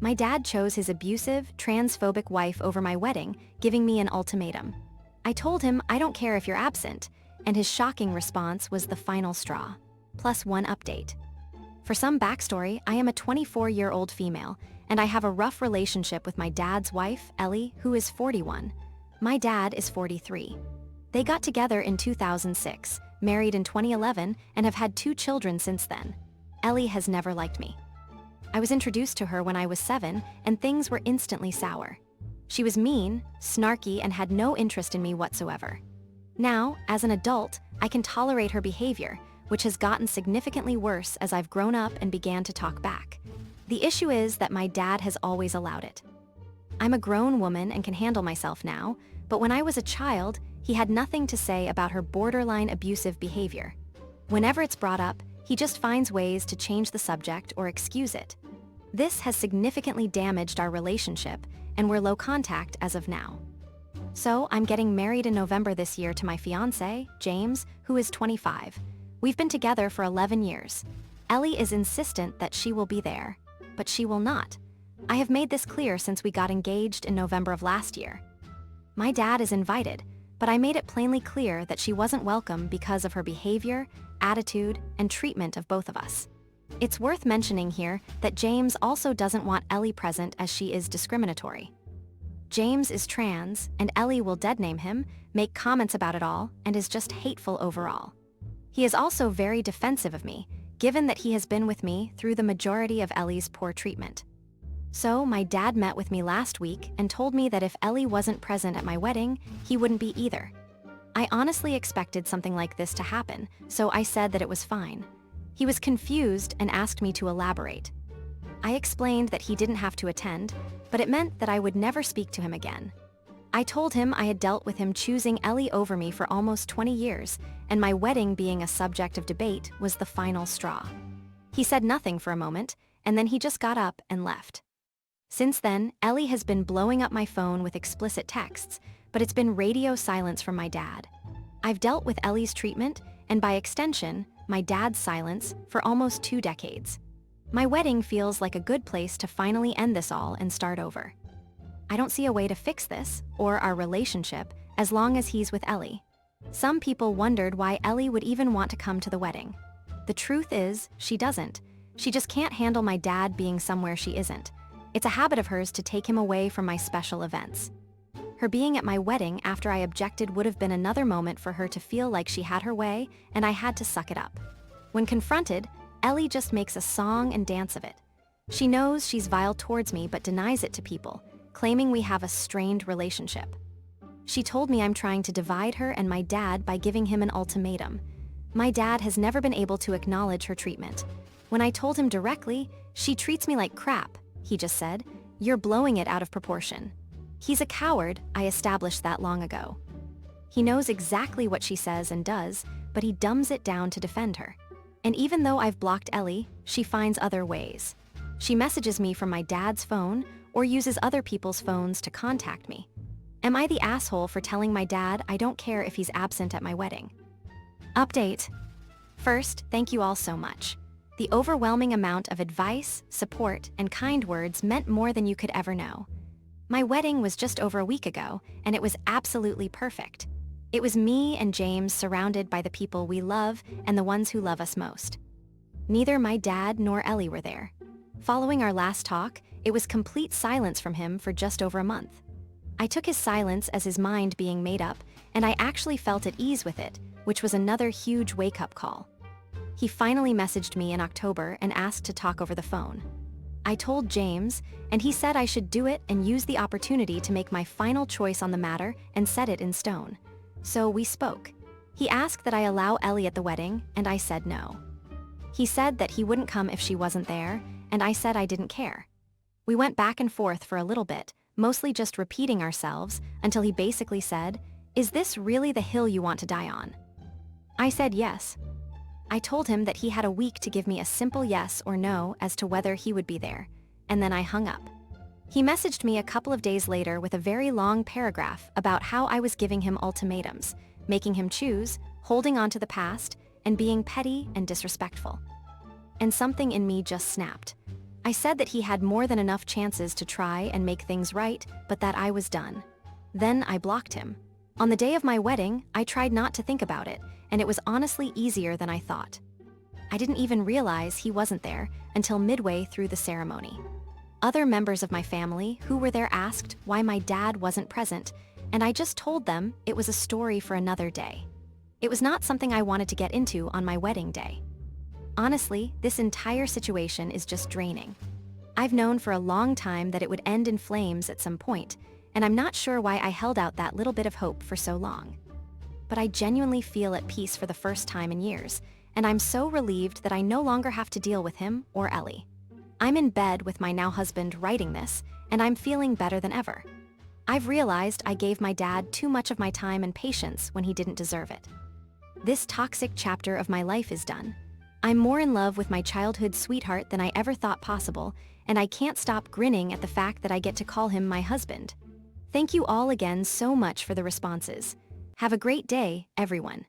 My dad chose his abusive, transphobic wife over my wedding, giving me an ultimatum. I told him I don't care if you're absent, and his shocking response was the final straw. Plus one update. For some backstory, I am a 24-year-old female, and I have a rough relationship with my dad's wife, Ellie, who is 41. My dad is 43. They got together in 2006, married in 2011, and have had 2 children since then. Ellie has never liked me. I was introduced to her when I was 7, and things were instantly sour. She was mean, snarky, and had no interest in me whatsoever. Now, as an adult, I can tolerate her behavior, which has gotten significantly worse as I've grown up and began to talk back. The issue is that my dad has always allowed it. I'm a grown woman and can handle myself now, but when I was a child, he had nothing to say about her borderline abusive behavior. Whenever it's brought up, he just finds ways to change the subject or excuse it. This has significantly damaged our relationship, and we're low contact as of now. So I'm getting married in November this year to my fiancé, James, who is 25. We've been together for 11 years. Ellie is insistent that she will be there, but she will not. I have made this clear since we got engaged in November of last year. My dad is invited, but I made it plainly clear that she wasn't welcome because of her behavior, attitude, and treatment of both of us. It's worth mentioning here that James also doesn't want Ellie present as she is discriminatory. James is trans, and Ellie will deadname him, make comments about it all, and is just hateful overall. He is also very defensive of me, given that he has been with me through the majority of Ellie's poor treatment. So my dad met with me last week and told me that if Ellie wasn't present at my wedding, he wouldn't be either. I honestly expected something like this to happen, so I said that it was fine. He was confused and asked me to elaborate. I explained that he didn't have to attend, but it meant that I would never speak to him again. I told him I had dealt with him choosing Ellie over me for almost 20 years, and my wedding being a subject of debate was the final straw. He said nothing for a moment, and then he just got up and left. Since then, Ellie has been blowing up my phone with explicit texts, but it's been radio silence from my dad. I've dealt with Ellie's treatment, and by extension, my dad's silence, for almost 2 decades. My wedding feels like a good place to finally end this all and start over. I don't see a way to fix this, or our relationship, as long as he's with Ellie. Some people wondered why Ellie would even want to come to the wedding. The truth is, she doesn't. She just can't handle my dad being somewhere she isn't. It's a habit of hers to take him away from my special events. Her being at my wedding after I objected would have been another moment for her to feel like she had her way, and I had to suck it up. When confronted, Ellie just makes a song and dance of it. She knows she's vile towards me but denies it to people, claiming we have a strained relationship. She told me I'm trying to divide her and my dad by giving him an ultimatum. My dad has never been able to acknowledge her treatment. When I told him directly, "She treats me like crap," he just said, "You're blowing it out of proportion." He's a coward, I established that long ago. He knows exactly what she says and does, but he dumbs it down to defend her. And even though I've blocked Ellie, she finds other ways. She messages me from my dad's phone or uses other people's phones to contact me. Am I the asshole for telling my dad I don't care if he's absent at my wedding? Update. First, thank you all so much. The overwhelming amount of advice, support, and kind words meant more than you could ever know. My wedding was just over a week ago, and it was absolutely perfect. It was me and James surrounded by the people we love and the ones who love us most. Neither my dad nor Ellie were there. Following our last talk, it was complete silence from him for just over a month. I took his silence as his mind being made up, and I actually felt at ease with it, which was another huge wake-up call. He finally messaged me in October and asked to talk over the phone. I told James, and he said I should do it and use the opportunity to make my final choice on the matter and set it in stone. So we spoke. He asked that I allow Ellie at the wedding, and I said no. He said that he wouldn't come if she wasn't there, and I said I didn't care. We went back and forth for a little bit, mostly just repeating ourselves, until he basically said, "Is this really the hill you want to die on?" I said yes. I told him that he had a week to give me a simple yes or no as to whether he would be there, and then I hung up. He messaged me a couple of days later with a very long paragraph about how I was giving him ultimatums, making him choose, holding on to the past, and being petty and disrespectful. And something in me just snapped. I said that he had more than enough chances to try and make things right, but that I was done. Then I blocked him. On the day of my wedding, I tried not to think about it, and it was honestly easier than I thought. I didn't even realize he wasn't there until midway through the ceremony. Other members of my family who were there asked why my dad wasn't present, and I just told them it was a story for another day. It was not something I wanted to get into on my wedding day. Honestly, this entire situation is just draining. I've known for a long time that it would end in flames at some point, and I'm not sure why I held out that little bit of hope for so long. But I genuinely feel at peace for the first time in years, and I'm so relieved that I no longer have to deal with him or Ellie. I'm in bed with my now husband writing this, and I'm feeling better than ever. I've realized I gave my dad too much of my time and patience when he didn't deserve it. This toxic chapter of my life is done. I'm more in love with my childhood sweetheart than I ever thought possible, and I can't stop grinning at the fact that I get to call him my husband. Thank you all again so much for the responses. Have a great day, everyone.